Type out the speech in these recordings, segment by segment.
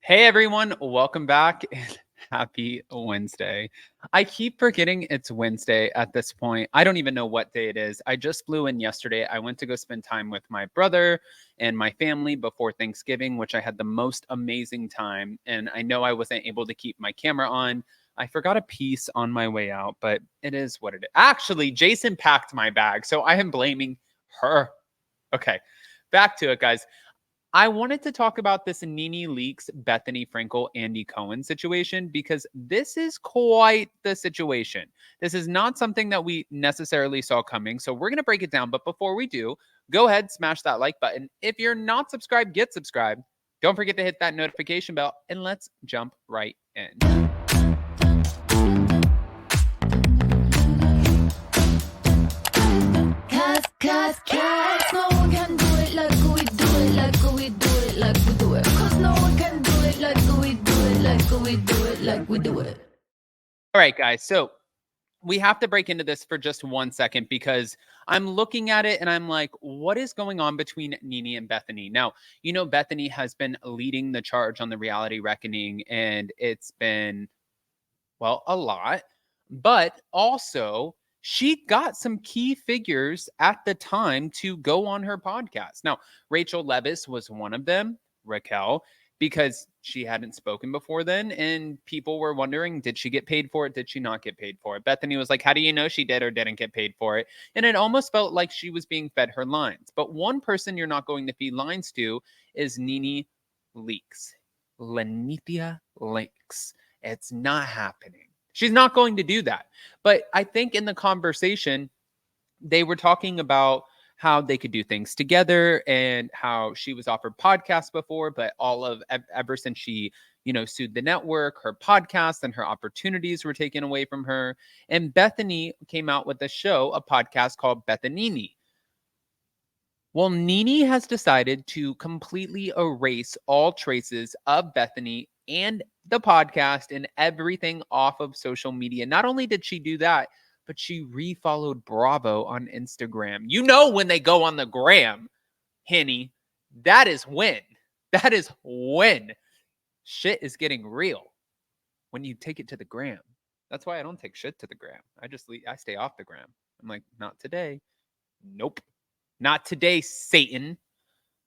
Hey everyone, welcome back and happy Wednesday. I keep forgetting it's Wednesday at this point. I don't even know what day it is. I just flew in yesterday. I went to go spend time with my brother and my family before Thanksgiving, which I had the most amazing time. And I know I wasn't able to keep my camera on. I forgot a piece on my way out, but it is what it is. Actually, Jason packed my bag, so I am blaming her. Okay, back to it, guys. I wanted to talk about this Nene Leakes, Bethenny Frankel, Andy Cohen situation because this is quite the situation. This is not something that we necessarily saw coming. So we're going to break it down. But before we do, go ahead, smash that like button. If you're not subscribed, get subscribed. Don't forget to hit that notification bell and let's jump right in. Cause no one can do it like we do it, like we do it, like we do it. Cause no one can do it like we do it, like we do it, like we do it. All right, guys. So we have to break into this for just 1 second because I'm looking at it and I'm like, what is going on between Nene and Bethenny? Now, you know, Bethenny has been leading the charge on the reality reckoning, and it's been, well, a lot. But also, she got some key figures at the time to go on her podcast. Now, Rachel Leviss was one of them, Raquel, because she hadn't spoken before then. And people were wondering, did she get paid for it? Did she not get paid for it? Bethenny was like, how do you know she did or didn't get paid for it? And it almost felt like she was being fed her lines. But one person you're not going to feed lines to is Nene Leakes. Nene Leakes. It's not happening. She's not going to do that. But I think in the conversation, they were talking about how they could do things together and how she was offered podcasts before, but ever since she, sued the network, her podcast and her opportunities were taken away from her. And Bethenny came out with a podcast called Bethenny. Well, Nene has decided to completely erase all traces of Bethenny and the podcast and everything off of social media. Not only did she do that, but she refollowed Bravo on Instagram. You know, when they go on the gram, Henny, that is when. That is when shit is getting real. When you take it to the gram. That's why I don't take shit to the gram. I stay off the gram. I'm like, not today. Nope. Not today, Satan.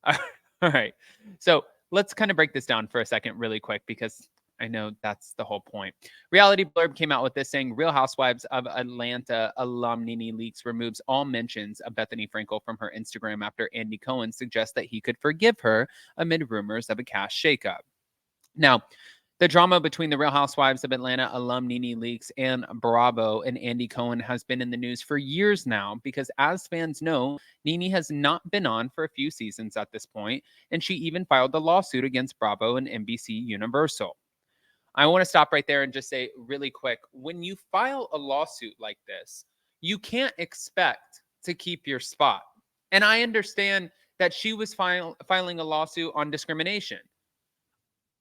All right. So let's kind of break this down for a second really quick because I know that's the whole point. Reality Blurb came out with this saying Real Housewives of Atlanta alum Nene Leakes removes all mentions of Bethenny Frankel from her Instagram after Andy Cohen suggests that he could forgive her amid rumors of a cash shakeup. Now, the drama between the Real Housewives of Atlanta alum Nene Leakes and Bravo and Andy Cohen has been in the news for years now because, as fans know, Nene has not been on for a few seasons at this point, and she even filed a lawsuit against Bravo and NBC Universal. I want to stop right there and just say really quick, when you file a lawsuit like this, you can't expect to keep your spot. And I understand that she was filing a lawsuit on discrimination.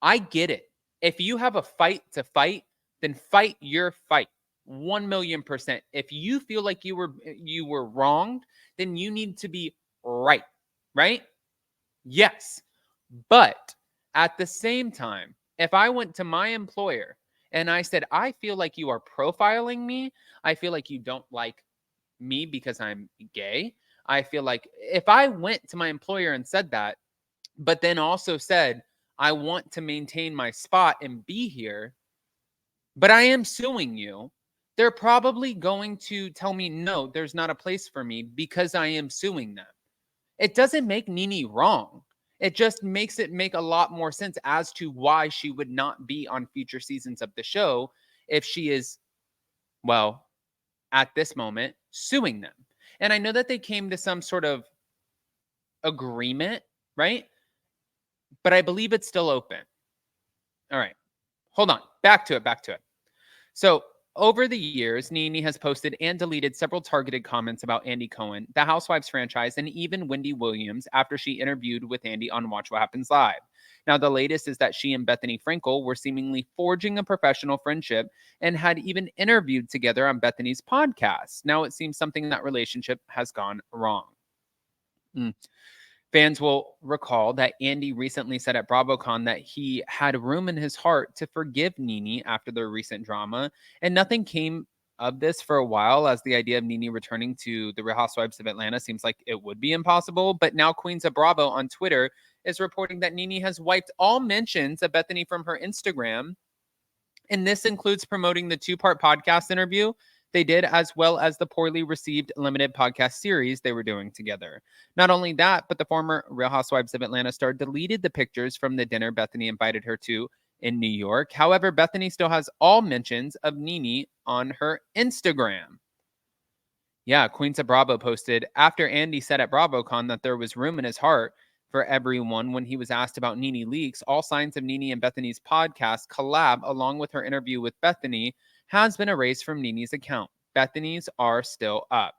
I get it. If you have a fight to fight, then fight your fight. 1,000,000%. If you feel like you were wronged, then you need to be right. Right? Yes. But at the same time, if I went to my employer and I said, I feel like you are profiling me, I feel like you don't like me because I'm gay. I feel like if I went to my employer and said that, but then also said, I want to maintain my spot and be here, but I am suing you, they're probably going to tell me, no, there's not a place for me because I am suing them. It doesn't make Nene wrong. It just makes it make a lot more sense as to why she would not be on future seasons of the show if she is, well, at this moment, suing them. And I know that they came to some sort of agreement, right? But I believe it's still open. All right. Hold on. Back to it. So, over the years, Nene has posted and deleted several targeted comments about Andy Cohen, the Housewives franchise, and even Wendy Williams after she interviewed with Andy on Watch What Happens Live. Now, the latest is that she and Bethenny Frankel were seemingly forging a professional friendship and had even interviewed together on Bethenny's podcast. Now, it seems something in that relationship has gone wrong. Fans will recall that Andy recently said at BravoCon that he had room in his heart to forgive Nene after their recent drama, and nothing came of this for a while, as the idea of Nene returning to the Real Housewives of Atlanta seems like it would be impossible. But now Queens of Bravo on Twitter is reporting that Nene has wiped all mentions of Bethenny from her Instagram, and this includes promoting the two-part podcast interview they did, as well as the poorly received limited podcast series they were doing together. Not only that, but the former Real Housewives of Atlanta star deleted the pictures from the dinner Bethenny invited her to in New York. However, Bethenny still has all mentions of Nene on her Instagram. Yeah, Queens of Bravo posted after Andy said at BravoCon that there was room in his heart for everyone when he was asked about Nene Leakes. All signs of Nene and Bethenny's podcast collab, along with her interview with Bethenny, has been erased from Nene's account. Bethenny's are still up.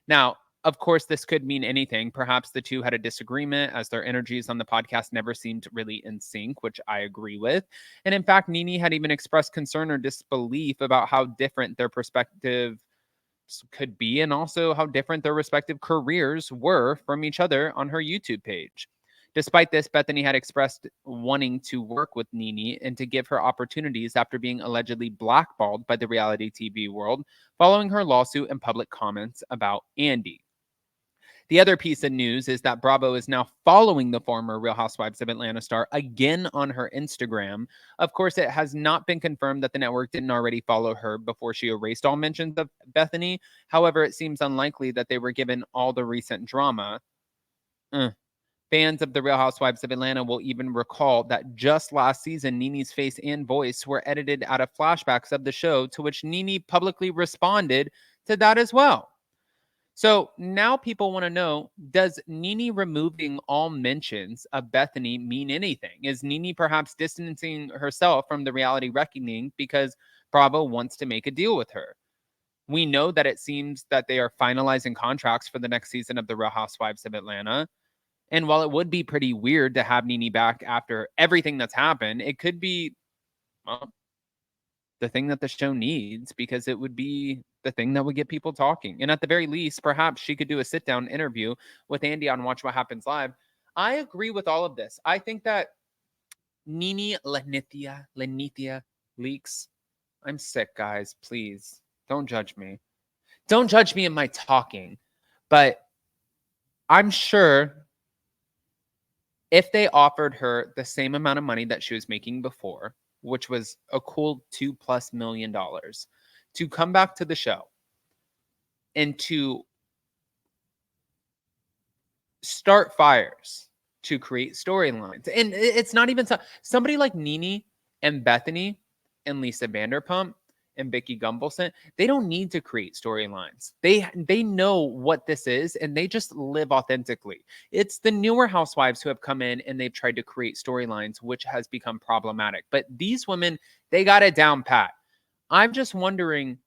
Now, of course, this could mean anything. Perhaps the two had a disagreement, as their energies on the podcast never seemed really in sync, which I agree with. And in fact, Nene had even expressed concern or disbelief about how different their perspective could be, and also how different their respective careers were from each other on her YouTube page. Despite this, Bethenny had expressed wanting to work with Nene and to give her opportunities after being allegedly blackballed by the reality TV world following her lawsuit and public comments about Andy. The other piece of news is that Bravo is now following the former Real Housewives of Atlanta star again on her Instagram. Of course, it has not been confirmed that the network didn't already follow her before she erased all mentions of Bethenny. However, it seems unlikely that they were given all the recent drama. Fans of the Real Housewives of Atlanta will even recall that just last season, Nene's face and voice were edited out of flashbacks of the show, to which Nene publicly responded to that as well. So now people want to know, does Nene removing all mentions of Bethenny mean anything? Is Nene perhaps distancing herself from the reality reckoning because Bravo wants to make a deal with her? We know that it seems that they are finalizing contracts for the next season of the Real Housewives of Atlanta. And while it would be pretty weird to have Nene back after everything that's happened, it could be, well, the thing that the show needs, because it would be the thing that would get people talking. And at the very least, perhaps she could do a sit down interview with Andy on Watch What Happens Live. I agree with all of this. I think that Nene Leakes, I'm sick, guys. Please don't judge me. Don't judge me in my talking. But I'm sure if they offered her the same amount of money that she was making before, which was a cool $2+ million, to come back to the show and to start fires, to create storylines. And it's not even somebody like Nene and Bethenny and Lisa Vanderpump and Vicky Gumbelson, they don't need to create storylines. They know what this is, and they just live authentically. It's the newer housewives who have come in and they've tried to create storylines, which has become problematic. But these women, they got it down pat. I'm just wondering.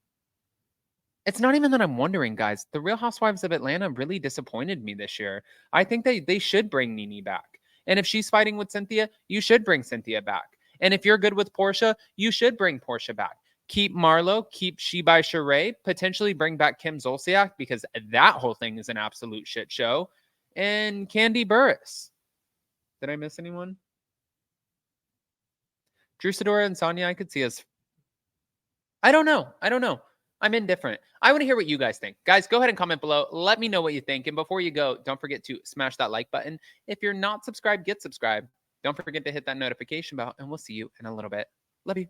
It's not even that I'm wondering, guys. The Real Housewives of Atlanta really disappointed me this year. I think they should bring Nene back. And if she's fighting with Cynthia, you should bring Cynthia back. And if you're good with Portia, you should bring Portia back. Keep Marlo, keep She by Sheree, potentially bring back Kim Zolciak, because that whole thing is an absolute shit show. And Candy Burris. Did I miss anyone? Drew Sidora and Sonia, I could see as. I don't know. I'm indifferent. I want to hear what you guys think. Guys, go ahead and comment below. Let me know what you think. And before you go, don't forget to smash that like button. If you're not subscribed, get subscribed. Don't forget to hit that notification bell, and we'll see you in a little bit. Love you.